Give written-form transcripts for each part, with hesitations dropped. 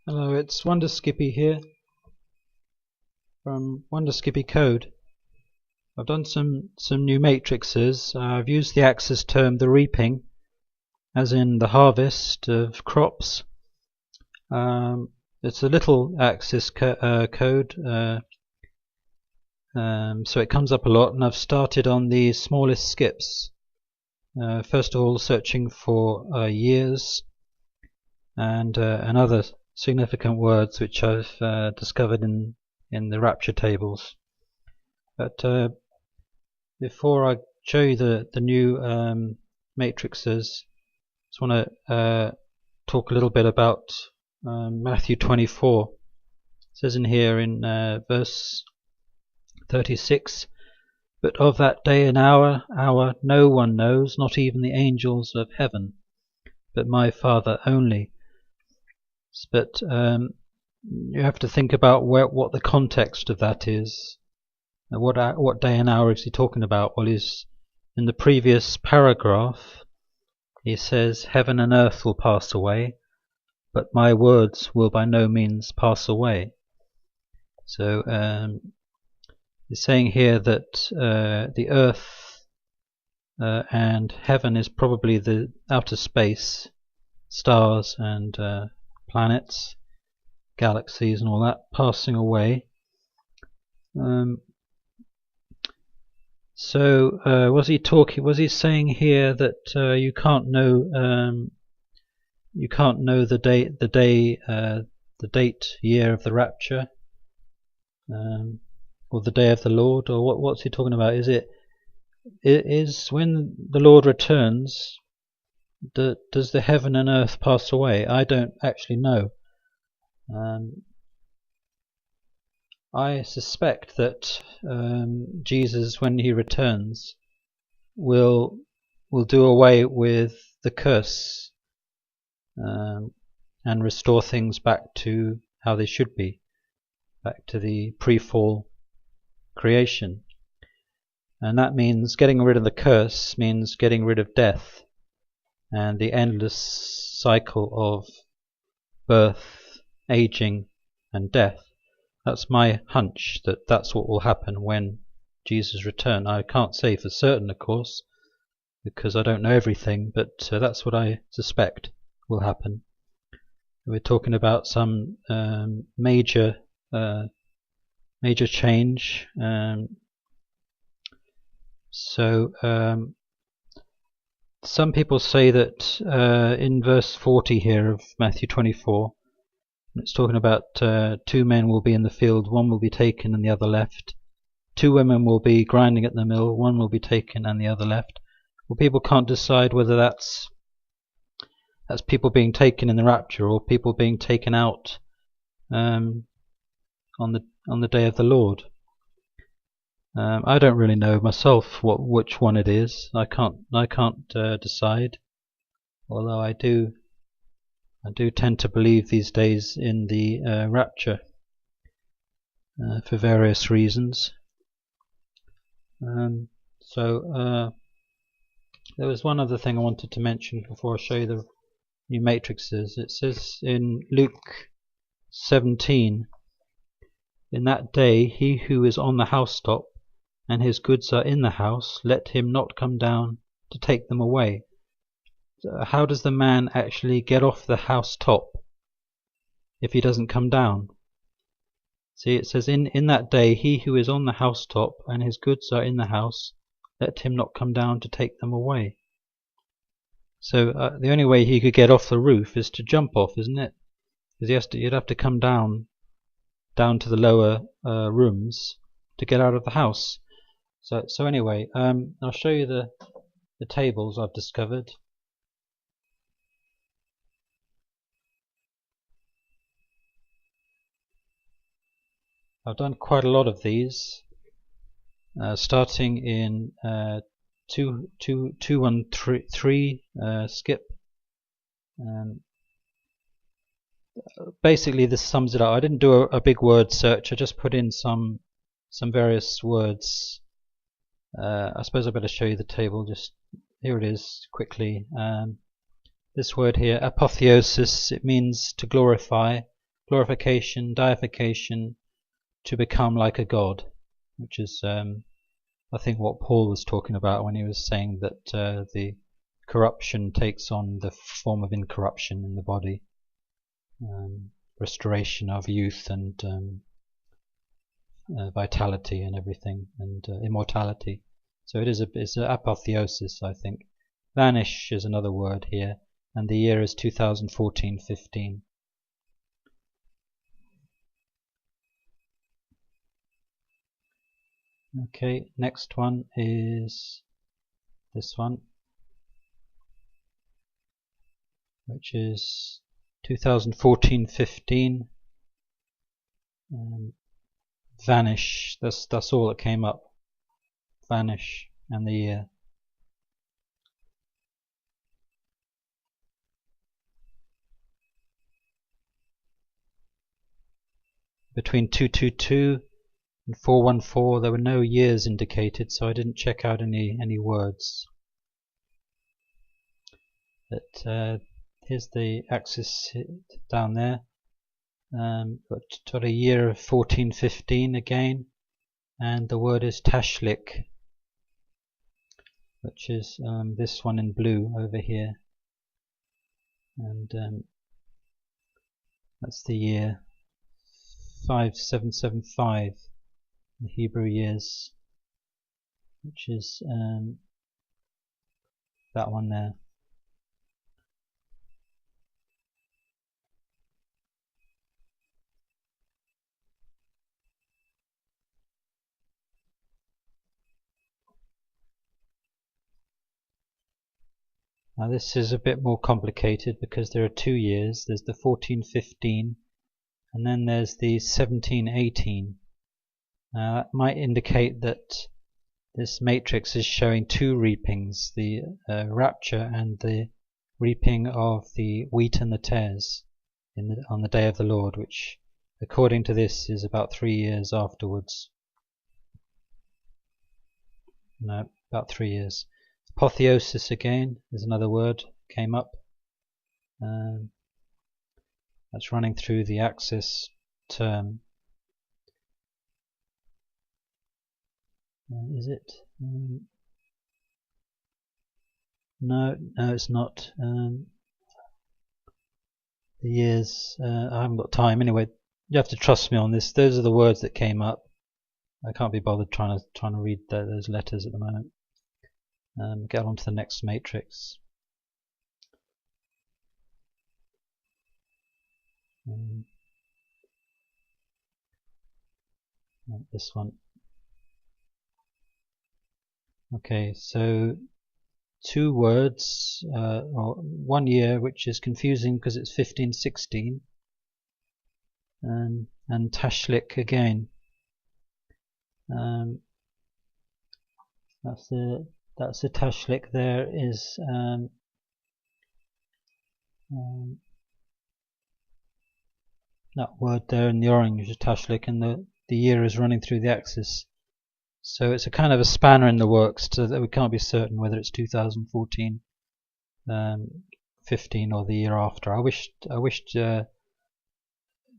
Hello, it's Wonder Skippy here from Wonder Skippy Code. I've done some new matrices. I've used the axis term the reaping, as in the harvest of crops. It's a little axis code, so it comes up a lot, and I've started on the smallest skips. First of all, searching for years and other significant words which I've discovered in the Rapture tables. But before I show you the new matrices, I just want to talk a little bit about Matthew 24. It says in here in verse 36, "But of that day and hour no one knows, not even the angels of heaven, but my Father only." But you have to think about what the context of that is. What day and hour is he talking about? Well, he's in the previous paragraph. He says, "Heaven and earth will pass away, but my words will by no means pass away." So he's saying here that the earth and heaven is probably the outer space, stars and planets, galaxies and all that passing away. So was he saying here that you can't know the date, year of the rapture, or the day of the Lord, or what's he talking about? It is when the Lord returns, does the heaven and earth pass away? I don't actually know. I suspect that Jesus, when he returns, will do away with the curse and restore things back to how they should be, back to the pre-fall creation. And that means getting rid of the curse means getting rid of death and the endless cycle of birth, aging and death. That's my hunch, that's what will happen when Jesus returns. I can't say for certain, of course, because I don't know everything, but that's what I suspect will happen. We're talking about some major change. Some people say that in verse 40 here of Matthew 24, it's talking about 2 men will be in the field, one will be taken and the other left. 2 women will be grinding at the mill, one will be taken and the other left. Well, people can't decide whether that's people being taken in the rapture or people being taken out on the day of the Lord. I don't really know myself which one it is. I can't decide. Although I do tend to believe these days in the rapture for various reasons. There was one other thing I wanted to mention before I show you the new matrices. It says in Luke 17, "In that day he who is on the housetop and his goods are in the house, let him not come down to take them away." How does the man actually get off the housetop if he doesn't come down? See, it says in that day he who is on the housetop and his goods are in the house, let him not come down to take them away. So the only way he could get off the roof is to jump off, isn't it? Because you'd have to come down to the lower rooms to get out of the house. So anyway, I'll show you the tables I've discovered. I've done quite a lot of these, starting in 213 skip. Basically, this sums it up. I didn't do a big word search. I just put in some various words. I suppose I better show you the table. Just here it is quickly. This word here, apotheosis, it means to glorify. glorification, deification, to become like a god, which is I think what Paul was talking about when he was saying that the corruption takes on the form of incorruption in the body, restoration of youth and vitality and everything, and immortality. So it's an apotheosis, I think. Vanish is another word here, and the year is 2014-15. Okay, next one is this one, which is 2014-15. Vanish, that's all that came up. Vanish and the year. Between 222 and 414 there were no years indicated, so I didn't check out any words. But here's the axis down there. Got a year of 1415 again, and the word is Tashlich, which is this one in blue over here, and that's the year 5775, the Hebrew years, which is that one there. Now this is a bit more complicated because there are 2 years. There's the 1415 and then there's the 1718. Now that might indicate that this matrix is showing 2 reapings, the rapture and the reaping of the wheat and the tares on the day of the Lord, which according to this is about 3 years afterwards. No, about 3 years. Apotheosis again is another word came up. That's running through the axis term. Is it? No, it's not. The years, I haven't got time. Anyway, you have to trust me on this. Those are the words that came up. I can't be bothered trying to read those letters at the moment. Get on to the next matrix. This one. Okay, so 2 words, or 1 year, which is confusing because it's 1516, and Tashlich again. That's the Tashlich. There is that word there in the orange is Tashlich, and the year is running through the axis. So it's a kind of a spanner in the works, so that we can't be certain whether it's 2014, 15 or the year after. I wished the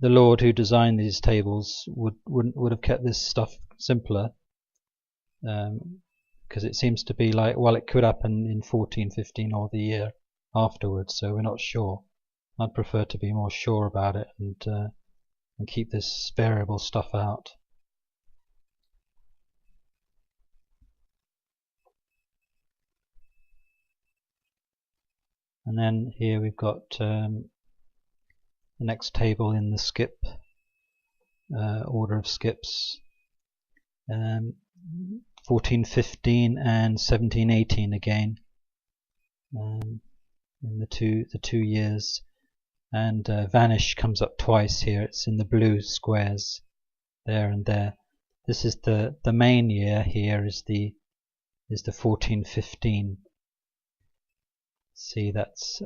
Lord who designed these tables would have kept this stuff simpler, because it seems to be like, well, it could happen in 14, 15 or the year afterwards, so we're not sure. I'd prefer to be more sure about it and keep this variable stuff out. And then here we've got the next table in the skip order of skips, 1415 and 1718 again, in the two years, and vanish comes up twice here. It's in the blue squares there and there. This is the main year. Here is the 1415. See, that's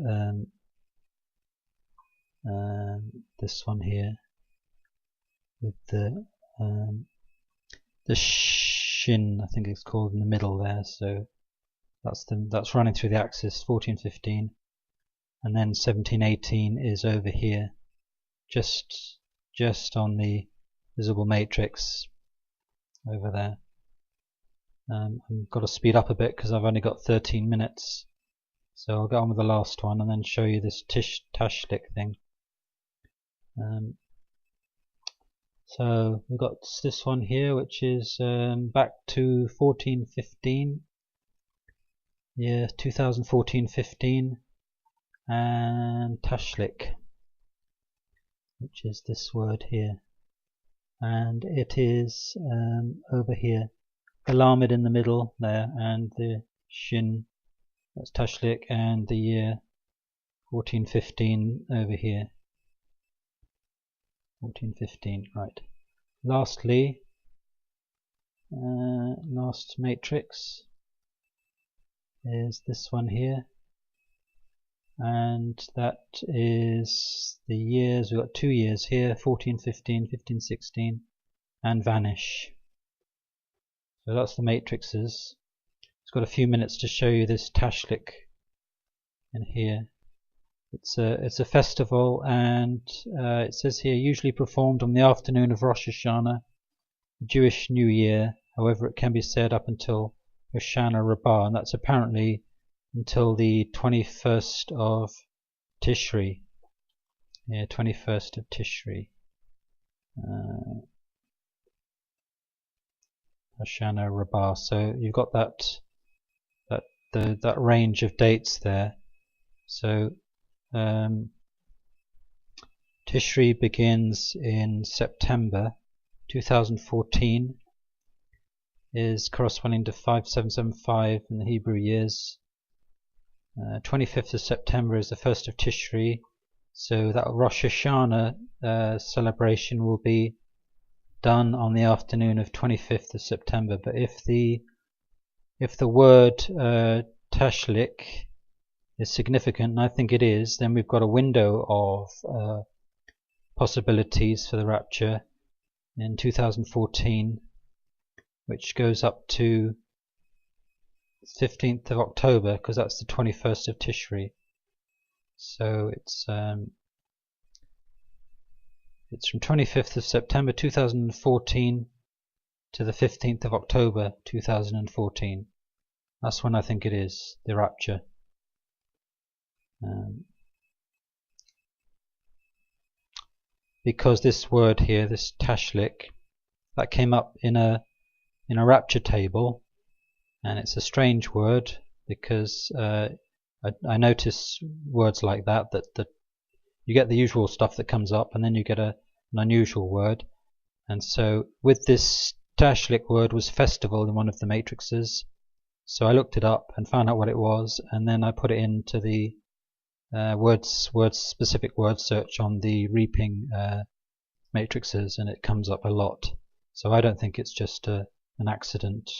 this one here with the shin, I think it's called, in the middle there. So that's running through the axis, 1415, and then 1718 is over here, just just on the visible matrix over there. I've got to speed up a bit because I've only got 13 minutes. So I'll go on with the last one and then show you this Tashlich thing. So we've got this one here, which is back to 1415. Yeah, 2014-15, and Tashlich, which is this word here, and it is over here, the lamed in the middle there, and the shin, that's Tashlich, and the year 1415 over here. 1415, right. Lastly, last matrix is this one here, and that is the years. We've got 2 years here, 14, 15, 15, 16, and vanish. So that's the matrices. It's got a few minutes to show you this Tashlich in here. It's a festival, and it says here usually performed on the afternoon of Rosh Hashanah, Jewish New Year. However, it can be said up until Hoshana Rabbah, and that's apparently until the 21st of Tishri. Yeah, 21st of Tishri. Hoshana Rabbah. So you've got that range of dates there. So Tishri begins in September 2014, is corresponding to 5775 in the Hebrew years. 25th of September is the 1st of Tishri, so that Rosh Hashanah celebration will be done on the afternoon of 25th of September. But if the word Tashlich is significant, and I think it is, then we've got a window of possibilities for the rapture in 2014, which goes up to 15th of October, because that's the 21st of Tishri. So it's from 25th of September 2014 to the 15th of October 2014. That's when I think it is, the rapture. Because this word here, this Tashlich, that came up in a rapture table, and it's a strange word because I notice words like that you get the usual stuff that comes up, and then you get an unusual word. And so with this Tashlich word was festival in one of the matrices, so I looked it up and found out what it was, and then I put it into the specific word search on the reaping matrices, and it comes up a lot. So I don't think it's just an accident.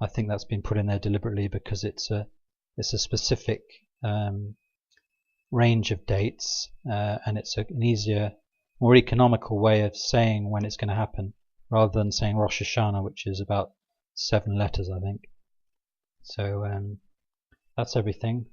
I think that's been put in there deliberately because it's a specific range of dates, and it's an easier, more economical way of saying when it's going to happen, rather than saying Rosh Hashanah, which is about 7 letters, I think. So that's everything.